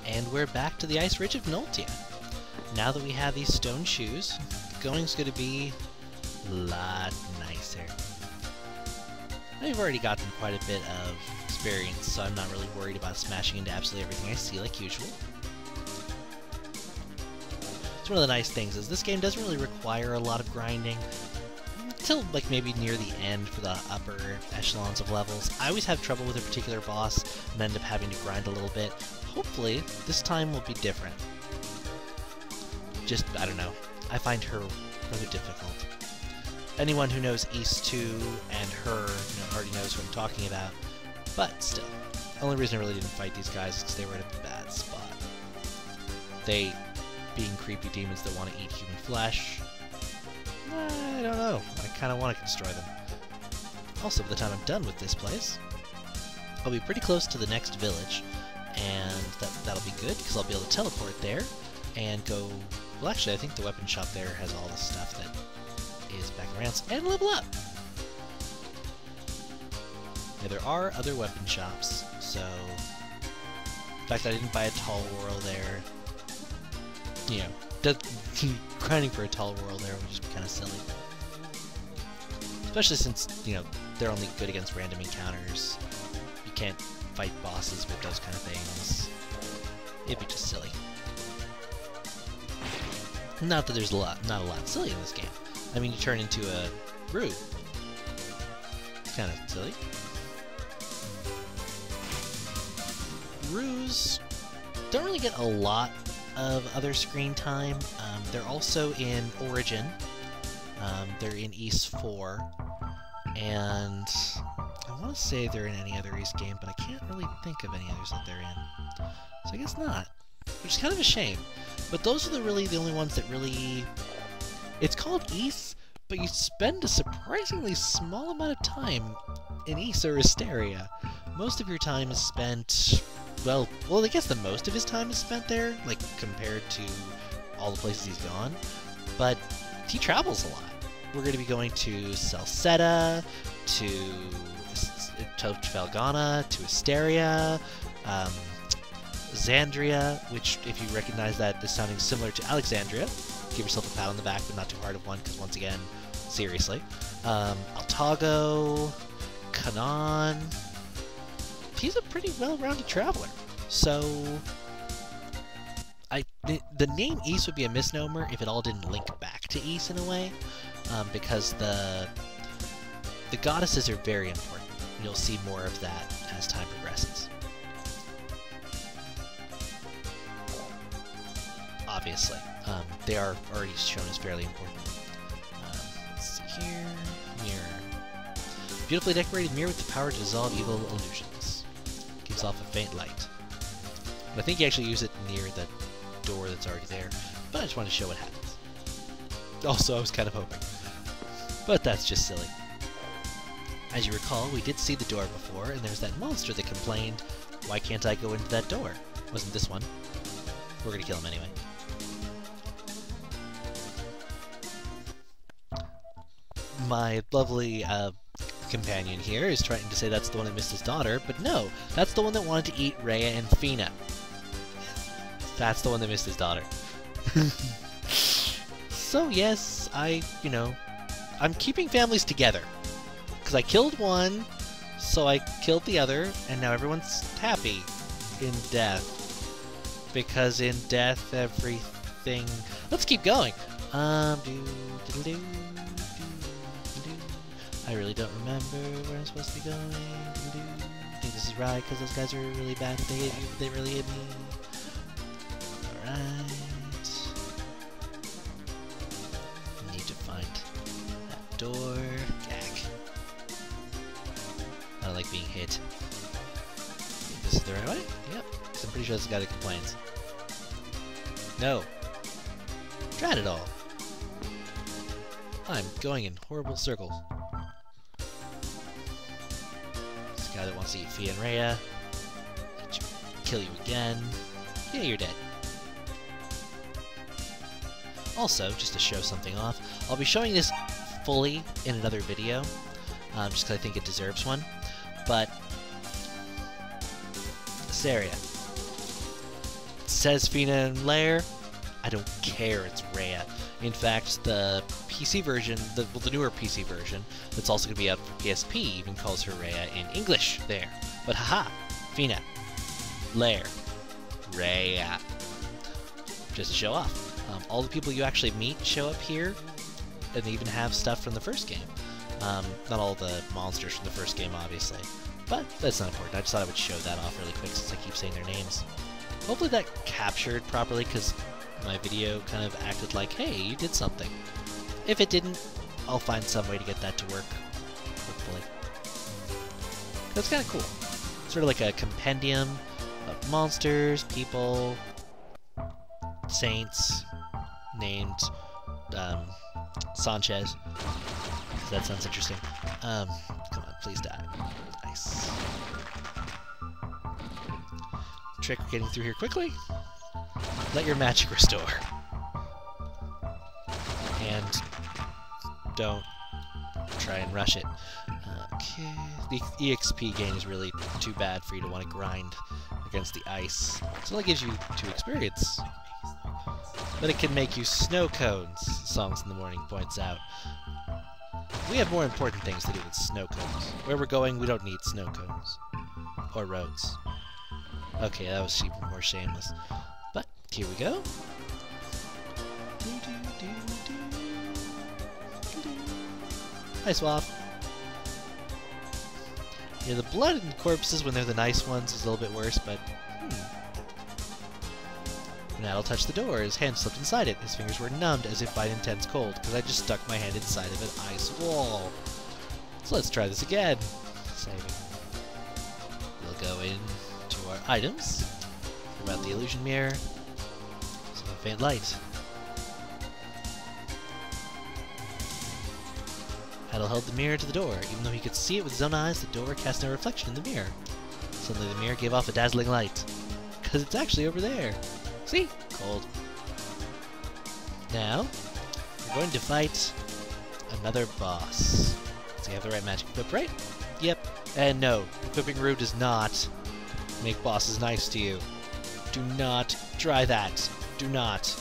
And we're back to the Ice Ridge of Noltea. Now that we have these stone shoes, the going's going to be a lot nicer. I've already gotten quite a bit of experience, so I'm not really worried about smashing into absolutely everything I see like usual. It's one of the nice things is this game doesn't really require a lot of grinding until like maybe near the end for the upper echelons of levels. I always have trouble with a particular boss and end up having to grind a little bit. Hopefully, this time will be different. Just, I don't know. I find her rather difficult. Anyone who knows Ys 2 and her already knows what I'm talking about. But still, the only reason I really didn't fight these guys is because they were in a bad spot. They, being creepy demons that want to eat human flesh, I don't know. I kind of want to destroy them. Also, by the time I'm done with this place, I'll be pretty close to the next village, and that'll be good, because I'll be able to teleport there, and go... Well, actually, I think the weapon shop there has all the stuff that is back around, and level up! Yeah, there are other weapon shops, so... In fact, I didn't buy a tall whirl there. You know, grinding for a tall whirl there would just be kind of silly. Especially since, you know, they're only good against random encounters. You can't fight bosses with those kind of things. It'd be just silly. Not that there's not a lot silly in this game. I mean, you turn into a Rue. It's kind of silly. Rues don't really get a lot of other screen time. They're also in Origin. They're in Ys 4. And I want to say they're in any other Ys game, but I can't really think of any others that they're in. So I guess not. Which is kind of a shame. But those are really the only ones that really... It's called Ys, but you spend a surprisingly small amount of time in Ys or Asteria. Most of your time is spent... Well, I guess the most of his time is spent there, like, compared to all the places he's gone. But he travels a lot. We're going to be going to Celceta, to Felgana, to Asteria, Xandria, which, if you recognize that, is sounding similar to Alexandria. Give yourself a pat on the back, but not too hard of one, because once again, seriously. Altago, Canaan... He's a pretty well-rounded traveler. So, the name Ys would be a misnomer if it all didn't link back to Ys in a way, because the goddesses are very important. You'll see more of that as time progresses. Obviously, they are already shown as fairly important. Let's see here. Mirror. Beautifully decorated mirror with the power to dissolve evil illusions. Gives off a faint light. But I think you actually use it near the door that's already there, but I just wanted to show what happens. Also, I was kind of hoping. But that's just silly. As you recall, we did see the door before, and there's that monster that complained, why can't I go into that door? Wasn't this one. We're gonna kill him anyway. My lovely, companion here is trying to say that's the one that missed his daughter, but no, that's the one that wanted to eat Rhea and Fina. That's the one that missed his daughter. So yes, I'm keeping families together. Because I killed one, so I killed the other, and now everyone's happy in death. Because in death, everything... Let's keep going! I really don't remember where I'm supposed to be going. I think this is right, because those guys are really bad if they hit you, they really hit me. Alright. Need to find that door. Gag. I don't like being hit. Think this is the right way? Yep. So I'm pretty sure this is the guy that complains. No. Drat it all. I'm going in horrible circles. Guy that wants to eat Fia and Rhea. Kill you again. Yeah, you're dead. Also, just to show something off, I'll be showing this fully in another video, just because I think it deserves one. But, Asteria. says Fina in Lair, I don't care, it's Rhea. In fact, the PC version, the newer PC version, that's also going to be out for PSP, even calls her Rhea in English there. But haha, Fina, Lair, Rhea. Just to show off. All the people you actually meet show up here, and they even have stuff from the first game. Not all the monsters from the first game, obviously. But that's not important. I just thought I would show that off really quick since I keep saying their names. Hopefully that captured properly, because my video kind of acted like, hey, you did something. If it didn't, I'll find some way to get that to work, hopefully. That's kind of cool. Sort of like a compendium of monsters, people, saints, named Sanchez. That sounds interesting. Come on, please die. Nice. Trick getting through here quickly. Let your magic restore. And don't try and rush it. Okay. The EXP gain is really too bad for you to want to grind against the ice. It only gives you 2 experience. But it can make you snow cones, Songs in the Morning points out. We have more important things to do with snow cones. Where we're going, we don't need snow cones. Or roads. Okay, that was even more shameless. But, here we go. Hi, Swap. Yeah, the blood in corpses when they're the nice ones is a little bit worse, but... Nat'll touch the door. His hand slipped inside it. His fingers were numbed as if by an intense cold, because I just stuck my hand inside of an ice wall. So let's try this again. Saving. We'll go into our items. About the illusion mirror. Some faint light. Hadal held the mirror to the door. Even though he could see it with his own eyes, the door cast no reflection in the mirror. Suddenly the mirror gave off a dazzling light. Because it's actually over there. See? Cold. Now, we're going to fight another boss. Does he have the right magic equip, right? Yep. And no, equipping Rue does not make bosses nice to you. Do not try that. Do not.